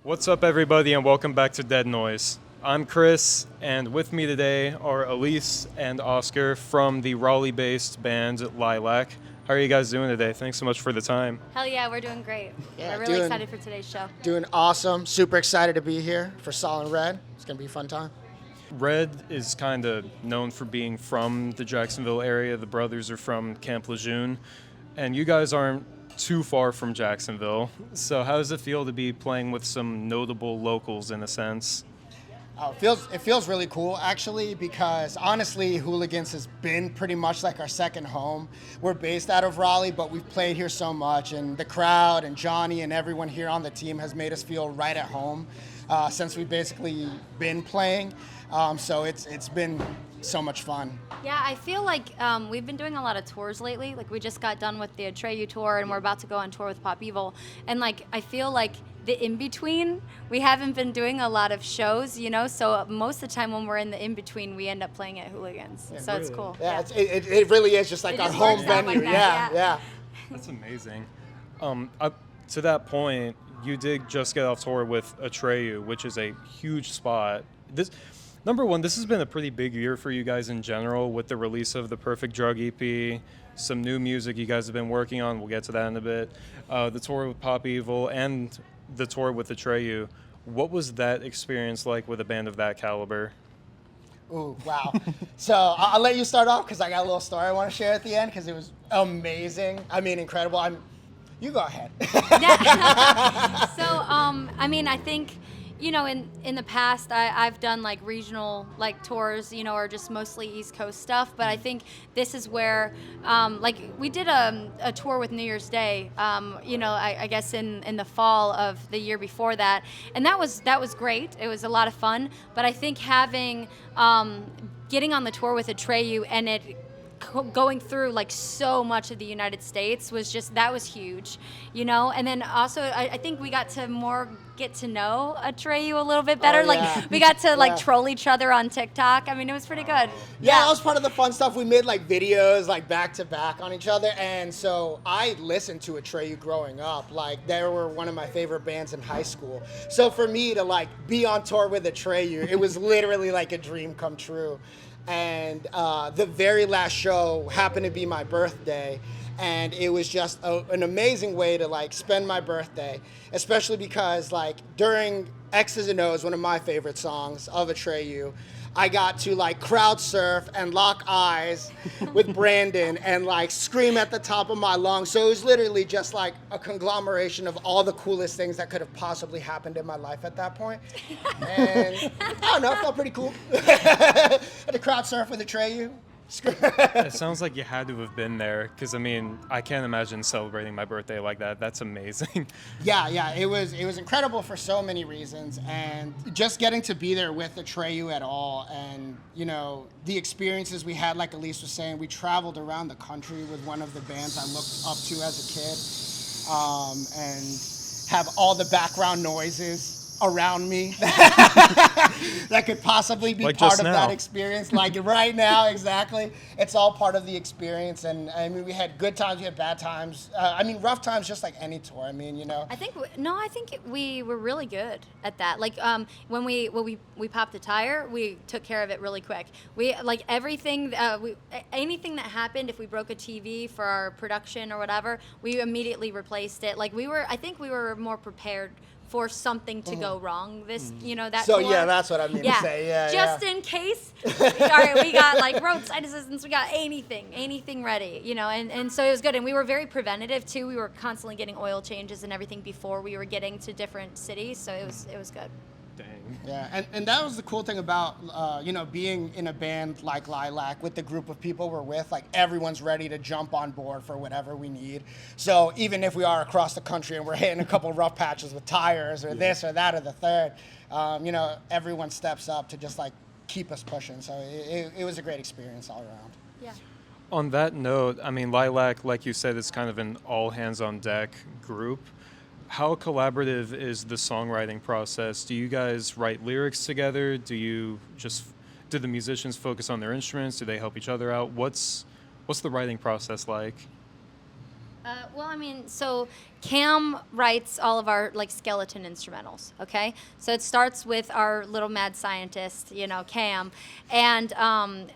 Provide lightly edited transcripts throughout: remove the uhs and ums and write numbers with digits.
What's up, everybody, and welcome back to Dead Noise. I'm Chris, and with me today are Alyse and Oscar from the Raleigh-based band LYLVC. How are you guys doing today? Thanks so much for the time. Hell yeah, we're doing great. Yeah, we're really excited for today's show. Doing awesome. Super excited to be here for Solid Red. It's going to be a fun time. Red is kind of known for being from the Jacksonville area. The brothers are from Camp Lejeune, and you guys aren't too far from Jacksonville. So how does it feel to be playing with some notable locals in a sense? Oh, it feels really cool, actually, because honestly, Hooligans has been pretty much like our second home. We're based out of Raleigh, but we've played here so much, and the crowd and Johnny and everyone here on the team has made us feel right at home since we've basically been playing. So it's been so much fun. Yeah, I feel like we've been doing a lot of tours lately. Like, we just got done with the Atreyu tour, and we're about to go on tour with Pop Evil. And like, I feel like the in-between, we haven't been doing a lot of shows, you know, so most of the time when we're in the in-between, we end up playing at Hooligans. Yeah, so really? It's cool. Yeah, it really is just like our home venue. Like yeah. That's amazing. To that point, you did just get off tour with Atreyu, which is a huge spot. Number one, this has been a pretty big year for you guys in general with the release of the Perfect Drug EP, some new music you guys have been working on. We'll get to that in a bit. The tour with Pop Evil and the tour with Atreyu. What was that experience like with a band of that caliber? Ooh, wow. So I'll let you start off because I got a little story I want to share at the end because it was amazing. I mean, incredible. You go ahead. So, I mean, I think, you know, in the past, I've done like regional like tours, you know, or just mostly East Coast stuff. But I think this is where, like, we did a tour with New Year's Day, you know, I guess in the fall of the year before that, and that was great. It was a lot of fun. But I think having getting on the tour with Atreyu and it going through like so much of the United States was huge, you know. And then also I think we got to get to know Atreyu a little bit better. Like, we got to like troll each other on TikTok. I mean, it was pretty good. Yeah, that was part of the fun stuff. We made like videos like back to back on each other, and so I listened to Atreyu growing up. Like, they were one of my favorite bands in high school. So for me to like be on tour with Atreyu, it was literally like a dream come true. And the very last show happened to be my birthday, and it was just an amazing way to like spend my birthday, especially because like during X's and O's, one of my favorite songs of Atreyu, I got to like crowd surf and lock eyes with Brandon and like scream at the top of my lungs. So it was literally just like a conglomeration of all the coolest things that could have possibly happened in my life at that point. And I don't know, it felt pretty cool. Had to crowd surf with Atreyu. It sounds like you had to have been there, because I mean, I can't imagine celebrating my birthday like that. That's amazing. Yeah, it was incredible for so many reasons, and just getting to be there with Atreyu at all, and you know, the experiences we had, like Alyse was saying, we traveled around the country with one of the bands I looked up to as a kid, and have all the background noises around me that could possibly be like part of now. that experience. Like right now, exactly. It's all part of the experience. And I mean, we had good times, we had bad times. I mean, rough times, just like any tour. I mean, you know. I think we were really good at that. Like, when we popped a tire, we took care of it really quick. We like everything. Anything that happened, if we broke a TV for our production or whatever, we immediately replaced it. Like, I think we were more prepared for something to go wrong you know, that So tour. yeah, that's what I mean to say. Yeah, just in case. All right, we got like roadside assistance, we got anything ready, you know, and so it was good. And we were very preventative too. We were constantly getting oil changes and everything before we were getting to different cities, so it was good. Dang. Yeah, and that was the cool thing about, you know, being in a band like LYLVC with the group of people we're with. Like, everyone's ready to jump on board for whatever we need. So even if we are across the country and we're hitting a couple rough patches with tires or this or that or the third, you know, everyone steps up to just like keep us pushing. So it was a great experience all around. Yeah. On that note, I mean, LYLVC, like you said, is kind of an all-hands-on-deck group. How collaborative is the songwriting process? Do you guys write lyrics together? Do the musicians focus on their instruments? Do they help each other out? What's the writing process like? Well, I mean, so Cam writes all of our like skeleton instrumentals. Okay, so it starts with our little mad scientist, Cam, and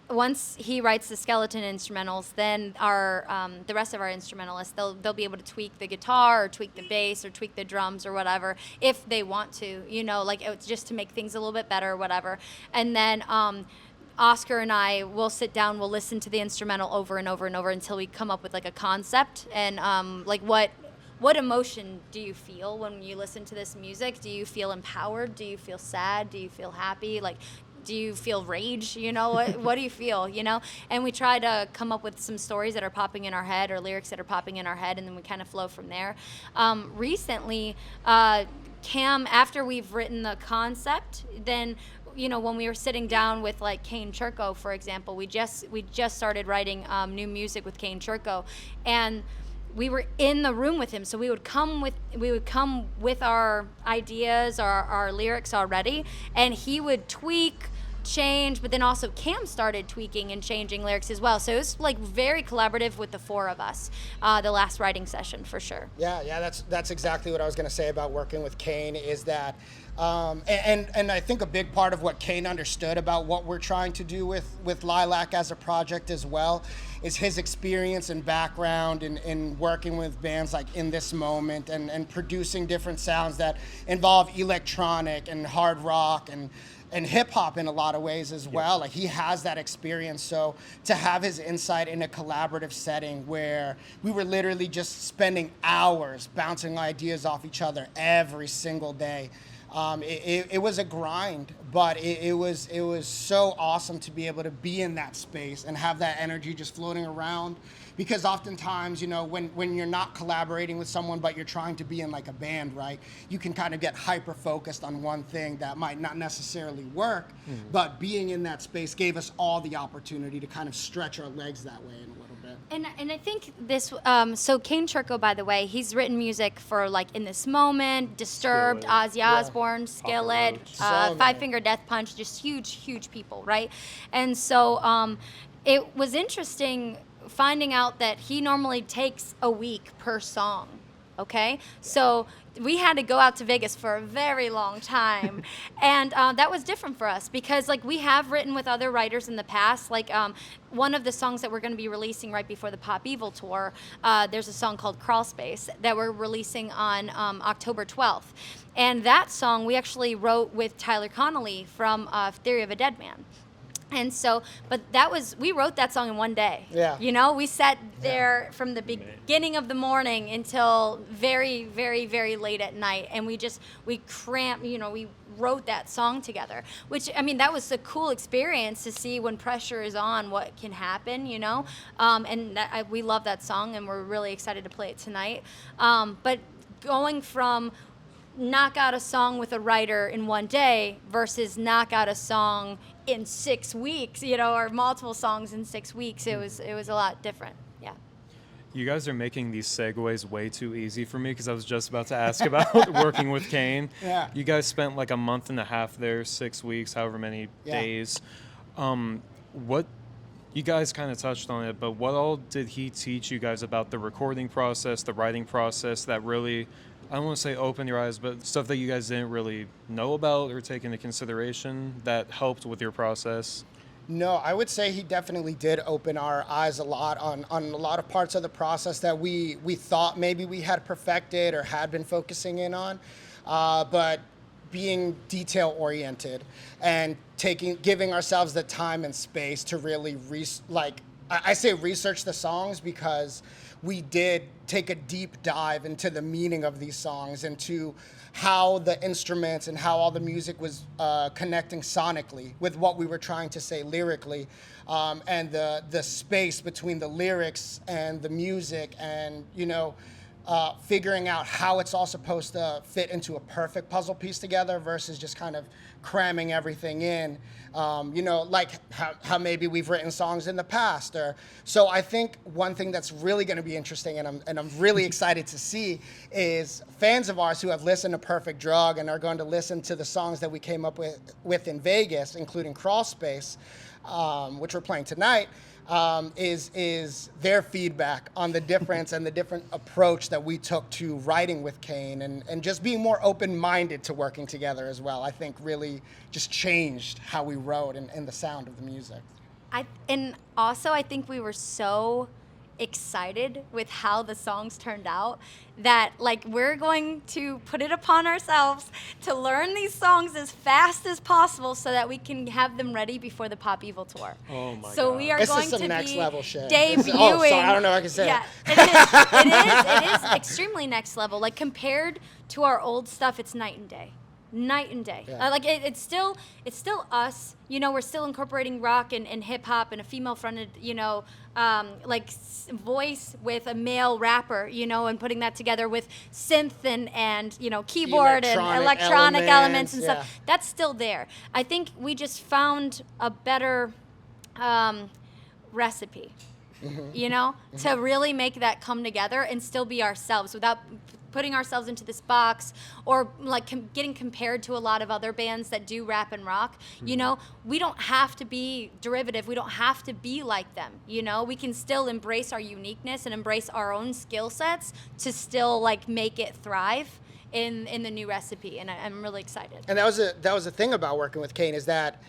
once he writes the skeleton instrumentals, then our the rest of our instrumentalists they'll be able to tweak the guitar or tweak the bass or tweak the drums or whatever if they want to, like it's just to make things a little bit better or whatever, and then. Oscar and I will sit down, we'll listen to the instrumental over and over and over until we come up with like a concept and like what emotion do you feel when you listen to this music? Do you feel empowered? Do you feel sad? Do you feel happy? Like, do you feel rage? What do you feel? And we try to come up with some stories that are popping in our head or lyrics that are popping in our head, and then we kind of flow from there. Recently, Cam, after we've written the concept, then when we were sitting down with like Kane Churko, for example, we just started writing new music with Kane Churko, and we were in the room with him. So we would come with our ideas, our lyrics already, and he would tweak, change, but then also Cam started tweaking and changing lyrics as well. So it was like very collaborative with the four of us, the last writing session for sure. Yeah, that's exactly what I was going to say about working with Kane is that, and I think a big part of what Kane understood about what we're trying to do with Lilac as a project as well is his experience and background in working with bands like In This Moment and producing different sounds that involve electronic and hard rock and hip hop in a lot of ways as well. Like he has that experience. So to have his insight in a collaborative setting where we were literally just spending hours bouncing ideas off each other every single day. It was a grind, but it was so awesome to be able to be in that space and have that energy just floating around. Because oftentimes, when you're not collaborating with someone, but you're trying to be in like a band, right? You can kind of get hyper focused on one thing that might not necessarily work, but being in that space gave us all the opportunity to kind of stretch our legs that way in a little bit. And I think this, so Kane Churko, by the way, he's written music for like In This Moment, Disturbed, Skillet. Ozzy Osbourne, Skillet, So Five Finger Death Punch, just huge people, right? And so it was interesting finding out that he normally takes a week per song. Okay, so we had to go out to Vegas for a very long time, and that was different for us because like we have written with other writers in the past. Like one of the songs that we're going to be releasing right before the Pop Evil tour, there's a song called Crawl Space that we're releasing on October 12th, and that song we actually wrote with Tyler Connolly from Theory of a Dead Man. And so, but we wrote that song in one day. Yeah. We sat there from the beginning of the morning until very, very, very late at night. And we cramped, we wrote that song together, which, I mean, that was a cool experience to see when pressure is on, what can happen, and we love that song and we're really excited to play it tonight. But going from knock out a song with a writer in one day versus knock out a song in 6 weeks, or multiple songs in 6 weeks, it was a lot different. Yeah. You guys are making these segues way too easy for me because I was just about to ask about working with Kane. Yeah. You guys spent like a month and a half there, 6 weeks, however many days. What you guys kind of touched on it, but what all did he teach you guys about the recording process, the writing process that really, I don't want to say open your eyes, but stuff that you guys didn't really know about or take into consideration that helped with your process? No, I would say he definitely did open our eyes a lot on a lot of parts of the process that we thought maybe we had perfected or had been focusing in on. But being detail oriented and giving ourselves the time and space to really I say research the songs because we did take a deep dive into the meaning of these songs, into how the instruments and how all the music was connecting sonically with what we were trying to say lyrically, and the space between the lyrics and the music, and figuring out how it's all supposed to fit into a perfect puzzle piece together versus just kind of cramming everything in, like how maybe we've written songs in the past. So I think one thing that's really going to be interesting, and I'm really excited to see, is fans of ours who have listened to Perfect Drug and are going to listen to the songs that we came up with in Vegas, including Crawl Space. which we're playing tonight, is their feedback on the difference and the different approach that we took to writing with Kane, and just being more open-minded to working together as well. I think really just changed how we wrote and the sound of the music. And also I think we were so excited with how the songs turned out that like we're going to put it upon ourselves to learn these songs as fast as possible so that we can have them ready before the Pop Evil tour. Oh my So God. we are This going is some to next be level shit. debuting. Oh, sorry, I don't know if I can say yeah, it. It is extremely next level. Like compared to our old stuff, it's night and day. Night and day. Yeah. Like it's still us. You know, we're still incorporating rock and hip hop and a female fronted, you know, voice with a male rapper, you know, and putting that together with synth and you know, keyboard and electronic elements and yeah. stuff. That's still there. I think we just found a better recipe. You know, to really make that come together and still be ourselves without putting ourselves into this box or like getting compared to a lot of other bands that do rap and rock. You know, we don't have to be derivative. We don't have to be like them. You know, we can still embrace our uniqueness and embrace our own skill sets to still like make it thrive in the new recipe. And I'm really excited. And that was a thing about working with Kane, is that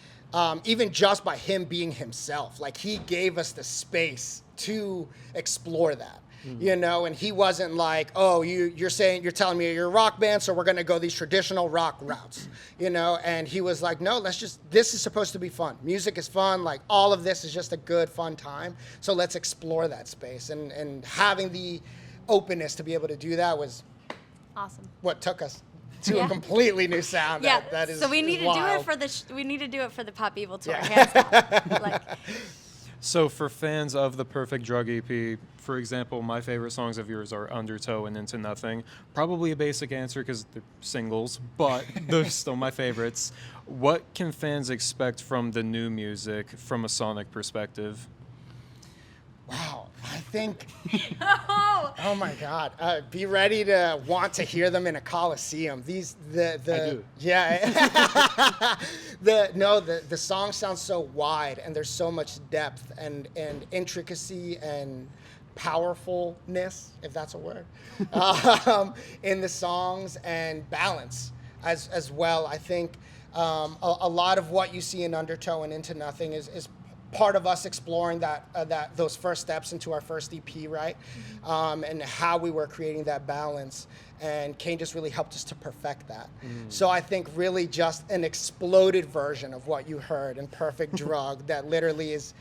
even just by him being himself, like he gave us the space to explore that. You know, and he wasn't like, oh, you're telling me you're a rock band, so we're gonna go these traditional rock routes, you know. And he was like, no, this is supposed to be fun. Music is fun. Like all of this is just a good, fun time. So let's explore that space. And having the openness to be able to do that was Awesome. what took us to a completely new sound. Yeah. That is so we need to do it wild. for we need to do it for the Pop Evil tour. Yeah. Hands down. Like, So for fans of the Perfect Drug EP, for example, my favorite songs of yours are Undertow and Into Nothing. Probably a basic answer because they're singles, but they're still my favorites. What can fans expect from the new music from a sonic perspective? Wow, I think. oh, Oh my God! Be ready to want to hear them in a coliseum. I do. Yeah. the song sounds so wide, and there's so much depth and intricacy and powerfulness, if that's a word, in the songs, and balance as well. I think a lot of what you see in Undertow and Into Nothing is part of us exploring those first steps into our first EP, right? And how we were creating that balance. And Kane just really helped us to perfect that. So I think really just an exploded version of what you heard in Perfect Drug that literally is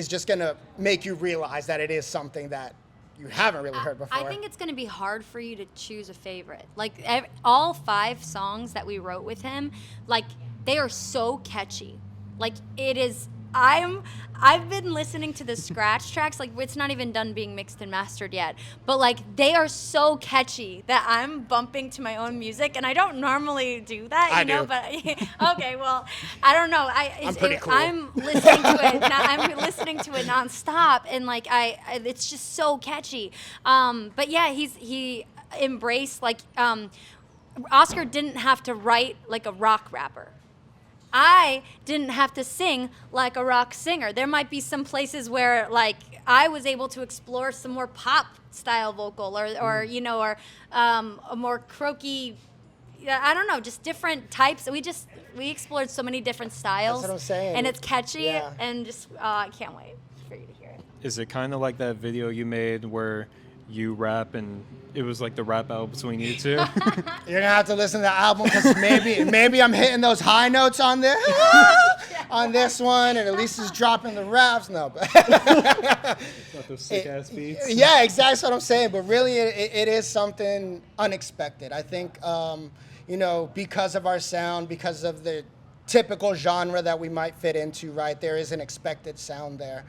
just gonna make you realize that it is something that you haven't really heard before. I think it's going to be hard for you to choose a favorite. Like all 5 songs that we wrote with him, like they are so catchy. Like it is. I've been listening to the scratch tracks, like it's not even done being mixed and mastered yet, but like they are so catchy that I'm bumping to my own music, and I don't normally do that, you know. do. But okay, well, I don't know. I'm pretty cool. I'm listening to it. I'm listening to it nonstop, and like it's just so catchy. But yeah, he embraced like Oscar didn't have to write like a rock rapper. I didn't have to sing like a rock singer. There might be some places where like I was able to explore some more pop style vocal or you know, or a more croaky, I don't know, just different types. We explored so many different styles. That's what I'm saying. And it's catchy, Yeah. and just I can't wait for you to hear it. Is it kind of like that video you made where you rap and it was like the rap album between you two? You're gonna have to listen to the album because maybe I'm hitting those high notes on this on this one, and Alyse is dropping the raps. No, but Not those sick ass beats. yeah, exactly what I'm saying. But really, it is something unexpected. I think you know, because of our sound, because of the typical genre that we might fit into, right? There is an expected sound there.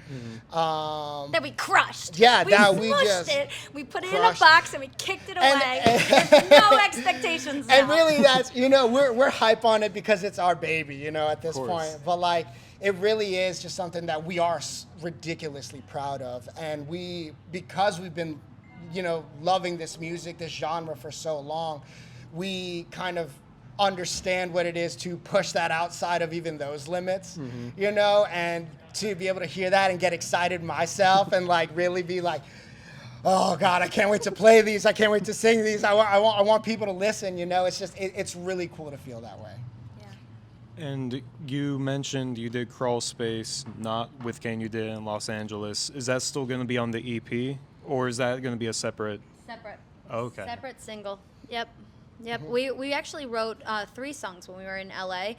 That we crushed. Yeah, we that we smushed just it. We put it in a crushed. box and we kicked it away. There's no expectations now. And really, that's, you know, we're hype on it because it's our baby, you know, at this Of point. course. But like, it really is just something that we are ridiculously proud of, and because we've been, you know, loving this music, this genre for so long, we kind of understand what it is to push that outside of even those limits, you know, and to be able to hear that and get excited myself and like really be like, oh God, I can't wait to play these. I can't wait to sing these. I want people to listen, you know. It's just, it's really cool to feel that way. Yeah. And you mentioned you did Crawl Space, not with Kane, you did in Los Angeles. Is that still going to be on the EP, or is that going to be a separate? Separate. Okay. Separate single. Yep. We actually wrote 3 songs when we were in LA.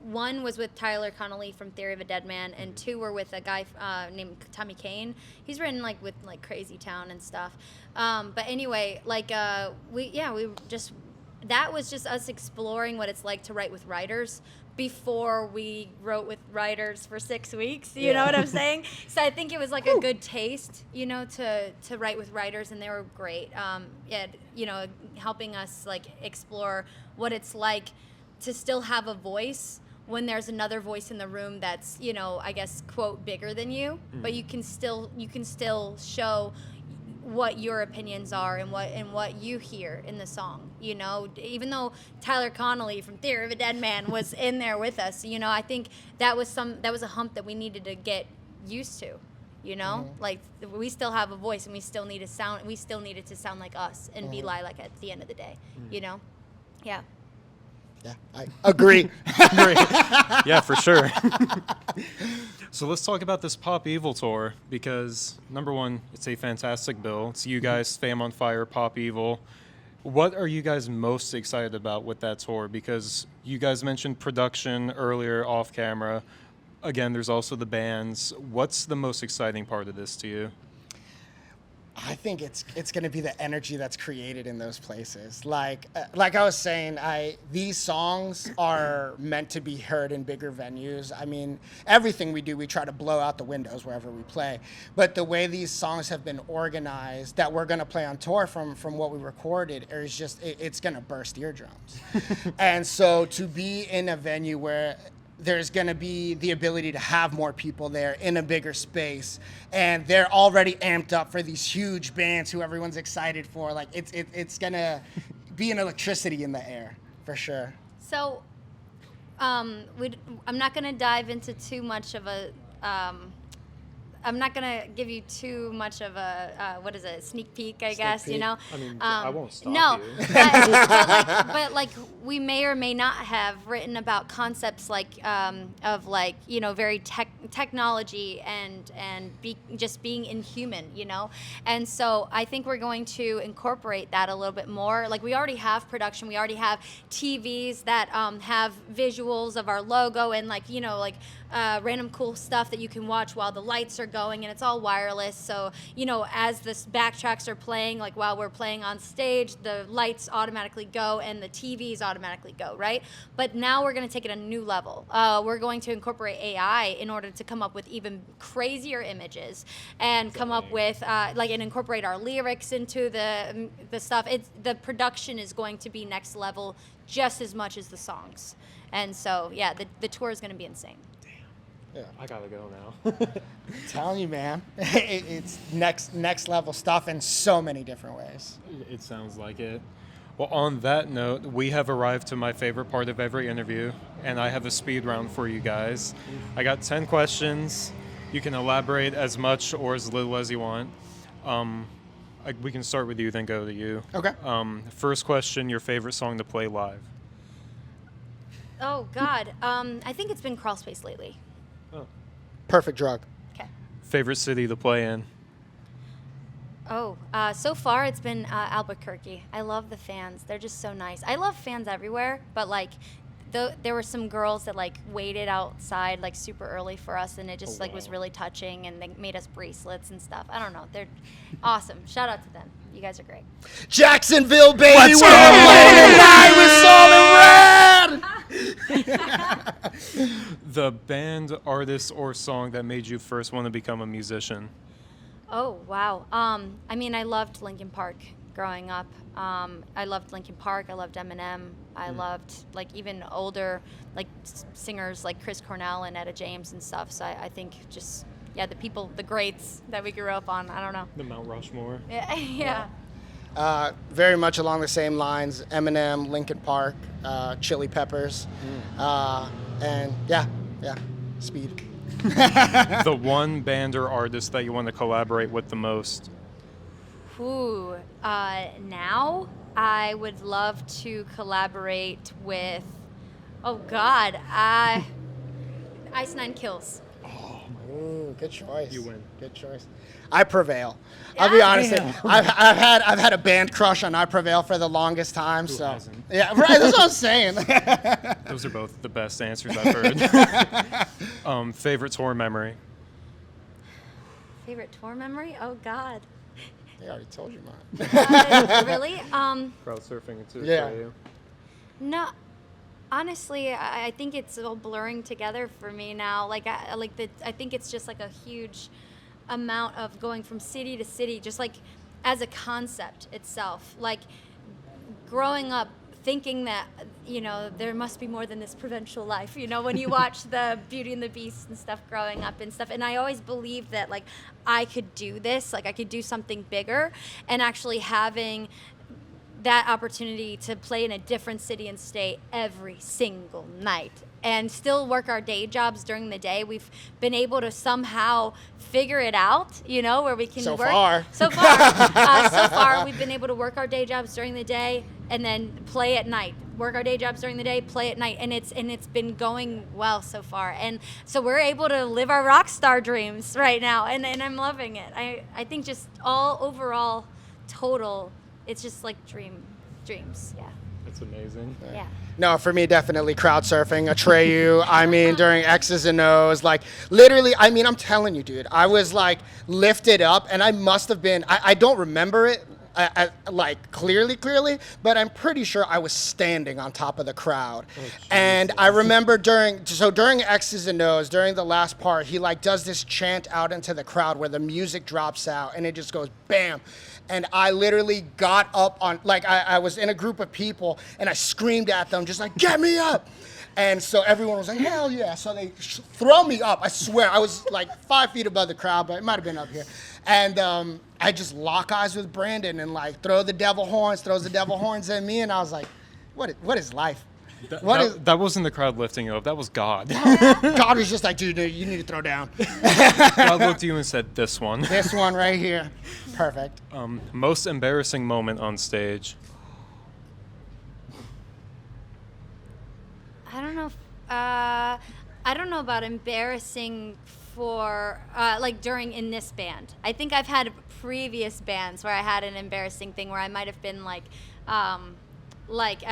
One was with Tyler Connolly from Theory of a Dead Man, and 2 were with a guy named Tommy Kane. He's written like with like Crazy Town and stuff. But anyway, like we just, that was just us exploring what it's like to write with writers before we wrote with writers for 6 weeks. You know what I'm saying? So I think it was like a good taste, you know, to write with writers, and they were great. You know, helping us like explore what it's like to still have a voice when there's another voice in the room that's, you know, I guess, quote, bigger than you, but you can still show what your opinions are and what you hear in the song, you know. Even though Tyler Connolly from Theory of a Dead Man was in there with us, you know, I think that was a hump that we needed to get used to, you know. Like, we still have a voice, and we still need to sound like us and be lilac at the end of the day, you know. Yeah, I agree. Yeah, for sure. So let's talk about this Pop Evil tour, because number one, it's a fantastic bill. It's you guys, Fame on Fire, Pop Evil. What are you guys most excited about with that tour? Because you guys mentioned production earlier off camera. Again, there's also the bands. What's the most exciting part of this to you? I think it's going to be the energy that's created in those places. Like I was saying, these songs are meant to be heard in bigger venues. I mean, everything we do, we try to blow out the windows wherever we play. But the way these songs have been organized, that we're going to play on tour from what we recorded, is just it's going to burst eardrums. And so to be in a venue where there's going to be the ability to have more people there in a bigger space, and they're already amped up for these huge bands who everyone's excited for. Like, it's going to be an electricity in the air, for sure. So I'm not going to dive into too much of a I'm not gonna give you too much of a sneak peek, I guess. peek. You know. I mean, I won't stop no, you. but like we may or may not have written about concepts like of like, you know, very technology and just being inhuman, you know. And so I think we're going to incorporate that a little bit more. Like, we already have production, we already have TVs that have visuals of our logo and, like, you know, like random cool stuff that you can watch while the lights are going, and it's all wireless. So, you know, as the backtracks are playing, like while we're playing on stage, the lights automatically go and the TVs automatically go, right? But now we're going to take it a new level. We're going to incorporate AI in order to come up with even crazier images and come up with and incorporate our lyrics into the stuff. The production is going to be next level just as much as the songs. And so, yeah, the tour is going to be insane. Yeah, I gotta go now. I'm telling you, man, it's next level stuff in so many different ways. It sounds like it. Well, on that note, we have arrived to my favorite part of every interview, and I have a speed round for you guys. I got 10 questions. You can elaborate as much or as little as you want. We can start with you, then go to you. Okay. First question, your favorite song to play live? Oh, God. I think it's been Crawl Space lately. Oh. Perfect drug. Okay. Favorite city to play in? Oh, so far it's been Albuquerque. I love the fans. They're just so nice. I love fans everywhere, but like there were some girls that like waited outside like super early for us, and it just was really touching, and they made us bracelets and stuff. I don't know. They're awesome. Shout out to them. You guys are great. Jacksonville, baby. Let's We're go. playing tonight with Solid Red. The band, artist, or song that made you first want to become a musician? Oh, wow. I mean, I loved Linkin Park growing up. I loved Linkin Park. I loved Eminem. I loved, like, even older, like, singers like Chris Cornell and Etta James and stuff. So I think just, yeah, the greats that we grew up on. I don't know. The Mount Rushmore. Yeah. Very much along the same lines, Eminem, Linkin Park, Chili Peppers, and yeah, Speed. The one band or artist that you want to collaborate with the most? Ooh, now I would love to collaborate with, oh God, Ice Nine Kills. Ooh, good choice. You win. Good choice. I Prevail. I'll be honest. I've had a band crush on I Prevail for the longest time. Who so hasn't? yeah, right. That's what I'm saying. Those are both the best answers I've heard. Favorite tour memory? Favorite tour memory? Oh God. They already told you mine. Really? Crowd surfing into Yeah. Atreyu. No. Honestly, I think it's all blurring together for me now. I think it's just like a huge amount of going from city to city, just like as a concept itself. Like growing up thinking that, there must be more than this provincial life, when you watch the Beauty and the Beast and stuff growing up and stuff. And I always believed that like I could do this, like I could do something bigger, and actually having that opportunity to play in a different city and state every single night and still work our day jobs during the day. We've been able to somehow figure it out, where we can work. So far, we've been able to work our day jobs during the day and then play at night. Work our day jobs during the day, play at night, and it's been going well so far. And so we're able to live our rock star dreams right now, and I'm loving it. I think just all overall total, it's just like dreams, yeah. That's amazing. Yeah. No, for me, definitely crowd surfing, Atreyu. I mean, during X's and O's, like literally, I'm telling you, dude, I was like lifted up, and I must have been, I don't remember it like clearly, but I'm pretty sure I was standing on top of the crowd. And I remember during X's and O's, during the last part, he like does this chant out into the crowd where the music drops out and it just goes bam. And I literally got up on, like I was in a group of people and I screamed at them just like, get me up. And so everyone was like, hell yeah. So they throw me up. I swear, I was like 5 feet above the crowd, but it might have been up here. And I just lock eyes with Brandon and like throws the devil horns at me. And I was like, what is life? That wasn't the crowd lifting you up. That was God. God was just like, dude, you need to throw down. God looked at you and said, this one. This one right here. Perfect. Most embarrassing moment on stage? I don't know about embarrassing for like in this band. I think I've had previous bands where I had an embarrassing thing where I might have been like I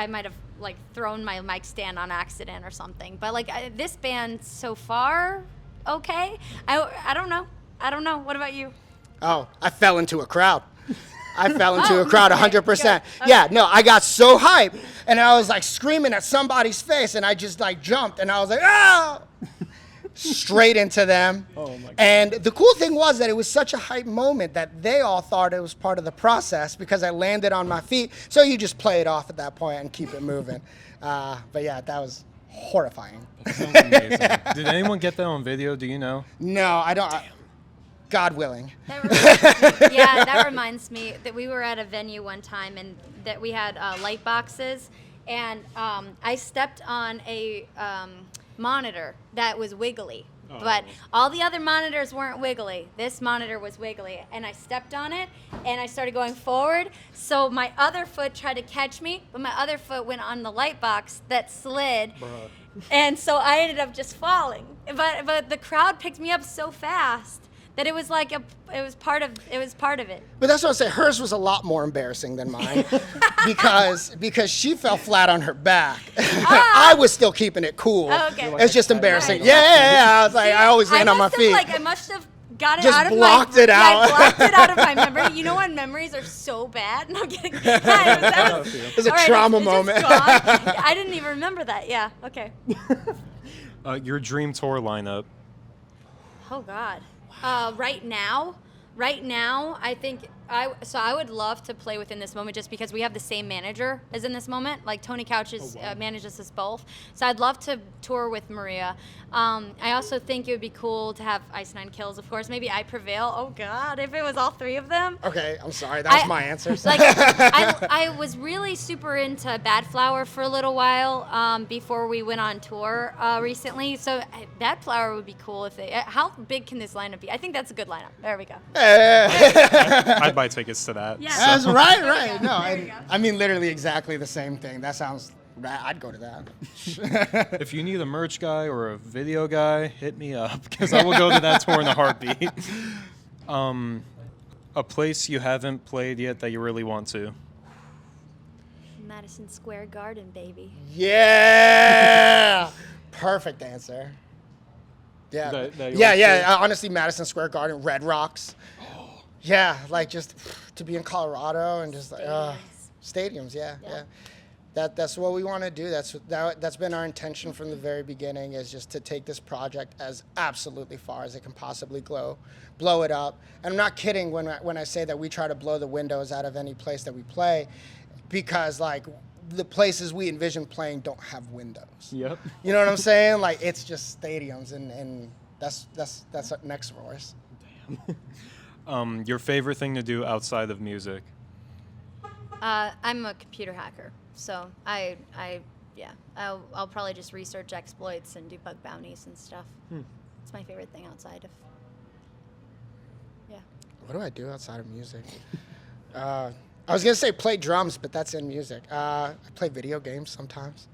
might have like thrown my mic stand on accident or something. But like this band so far, okay. I don't know. What about you? Oh, I fell into a crowd. I fell into a crowd 100%. Okay. Yeah, no, I got so hyped and I was like screaming at somebody's face and I just like jumped and I was like, ah! Straight into them. Oh my God. And the cool thing was that it was such a hype moment that they all thought it was part of the process because I landed on my feet. So you just play it off at that point and keep it moving. But yeah, that was horrifying. That sounds amazing. Did anyone get that on video? Do you know? No, I don't. God willing. That reminds me that we were at a venue one time and that we had light boxes, and I stepped on a monitor that was wiggly. Oh. But all the other monitors weren't wiggly. This monitor was wiggly, and I stepped on it, and I started going forward. So my other foot tried to catch me, but my other foot went on the light box that slid, Bruh. and so I ended up just falling. But the crowd picked me up so fast that it was like it was part of it. But that's what I say. Hers was a lot more embarrassing than mine because she fell flat on her back. I was still keeping it cool. Oh, okay. It's just embarrassing. Right. Yeah. I was like, I always land on my feet. I must have got it Just out of blocked my it out. I blocked it out of my memory. You know when memories are so bad? No, I'm kidding. It was a trauma moment. Just gone. I didn't even remember that. Yeah. Okay. Your dream tour lineup? Oh God. Right now, I think I would love to play within this moment just because we have the same manager as in this moment. Like Tony Couch manages us both. So I'd love to tour with Maria. I also think it would be cool to have Ice Nine Kills, of course. Maybe I Prevail. Oh God, if it was all three of them. Okay, I'm sorry. That was my answer. Like I was really super into Bad Flower for a little while before we went on tour recently. So Bad Flower would be cool if they. How big can this lineup be? I think that's a good lineup. There we go. I'd buy tickets to that. Yeah. That's so. right. No, There we go. I mean literally exactly the same thing. That sounds rad. I'd go to that. If you need a merch guy or a video guy, hit me up because I will go to that tour in a heartbeat. A place you haven't played yet that you really want to? Madison Square Garden, baby. Yeah. Perfect answer. Yeah. That Honestly, Madison Square Garden, Red Rocks. Yeah, like just to be in Colorado and just like stadiums. Yeah. That's what we want to do. That's been our intention from the very beginning, is just to take this project as absolutely far as it can possibly blow it up. And I'm not kidding when I say that we try to blow the windows out of any place that we play, because like the places we envision playing don't have windows. Yep. You know what I'm saying? Like it's just stadiums, and that's up next for us. Your favorite thing to do outside of music? I'm a computer hacker, so I'll probably just research exploits and do bug bounties and stuff. It's my favorite thing outside of. Yeah. What do I do outside of music? I was gonna say play drums, but that's in music. I play video games sometimes.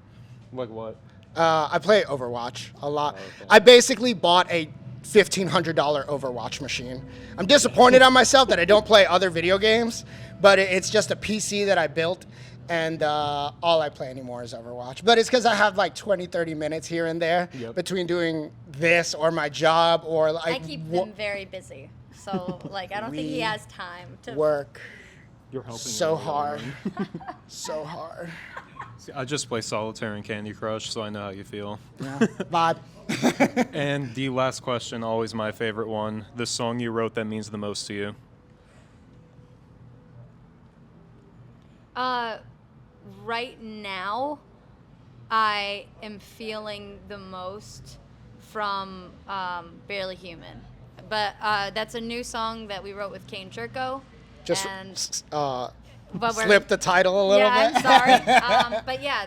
Like what? I play Overwatch a lot. okay. I basically bought a $1,500 Overwatch machine. I'm disappointed on myself that I don't play other video games, but it's just a PC that I built, and all I play anymore is Overwatch. But it's because I have like 20, 30 minutes here and there between doing this or my job or like. I keep them very busy, so like I don't think he has time to work. You're helping So me hard. alone. So hard. See, I just play Solitaire and Candy Crush, so I know how you feel. Yeah. Vibe. And the last question, always my favorite one. The song you wrote that means the most to you? Right now, I am feeling the most from Barely Human. But that's a new song that we wrote with Kane Churko. Just but we're- slip the title a little yeah, bit. I'm sorry. But yeah,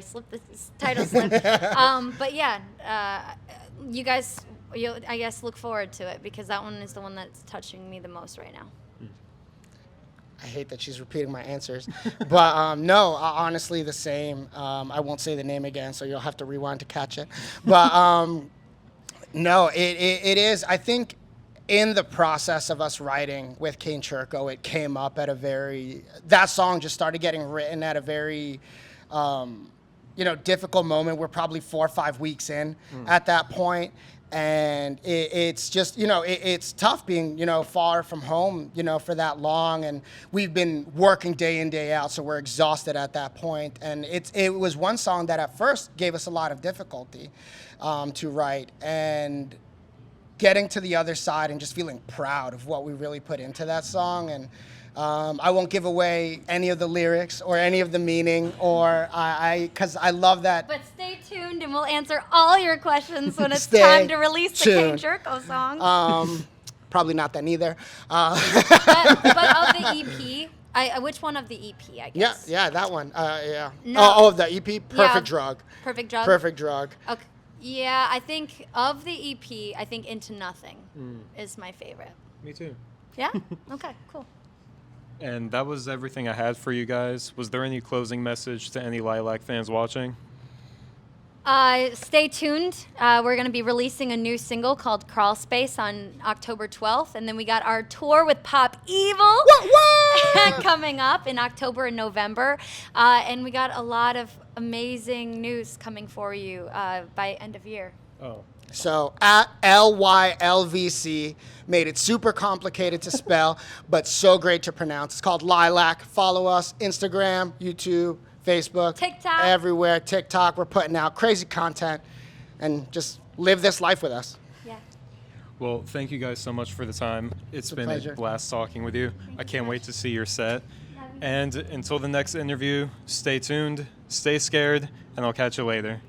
slip the title slip. But yeah, you guys, I guess look forward to it because that one is the one that's touching me the most right now. I hate that she's repeating my answers, but no, honestly the same. I won't say the name again, so you'll have to rewind to catch it. But no, it is. I think in the process of us writing with Kane Churko, it came up at that song just started getting written at a very, difficult moment. We're probably 4 or 5 weeks in at that point. And it's just, it's tough being, far from home, for that long. And we've been working day in, day out, so we're exhausted at that point. And it was one song that at first gave us a lot of difficulty to write. And getting to the other side and just feeling proud of what we really put into that song. And I won't give away any of the lyrics or any of the meaning, because I love that. But stay tuned and we'll answer all your questions when it's Stay time to release the Kane tuned. Churko song. Probably not that neither. But of the EP, which one of the EP, I guess? Yeah, that one. Yeah. No. Oh, the EP, Perfect Yeah. Drug. Perfect Drug? Perfect Drug. Okay. Yeah, I think of the EP, I think Into Nothing is my favorite. Me too. Yeah? Okay, cool. And that was everything I had for you guys. Was there any closing message to any Lilac fans watching? Stay tuned. We're going to be releasing a new single called Crawl Space on October 12th. And then we got our tour with Pop Evil coming up in October and November. And we got a lot of amazing news coming for you by end of year. Oh. So at LYLVC, made it super complicated to spell, but so great to pronounce. It's called Lilac. Follow us, Instagram, YouTube, Facebook, TikTok. everywhere. TikTok. We're putting out crazy content, and just live this life with us. Yeah. Well, thank you guys so much for the time. It's been pleasure. a blast talking with you. I can't wait to see your set. And until the next interview, stay tuned, stay scared, and I'll catch you later.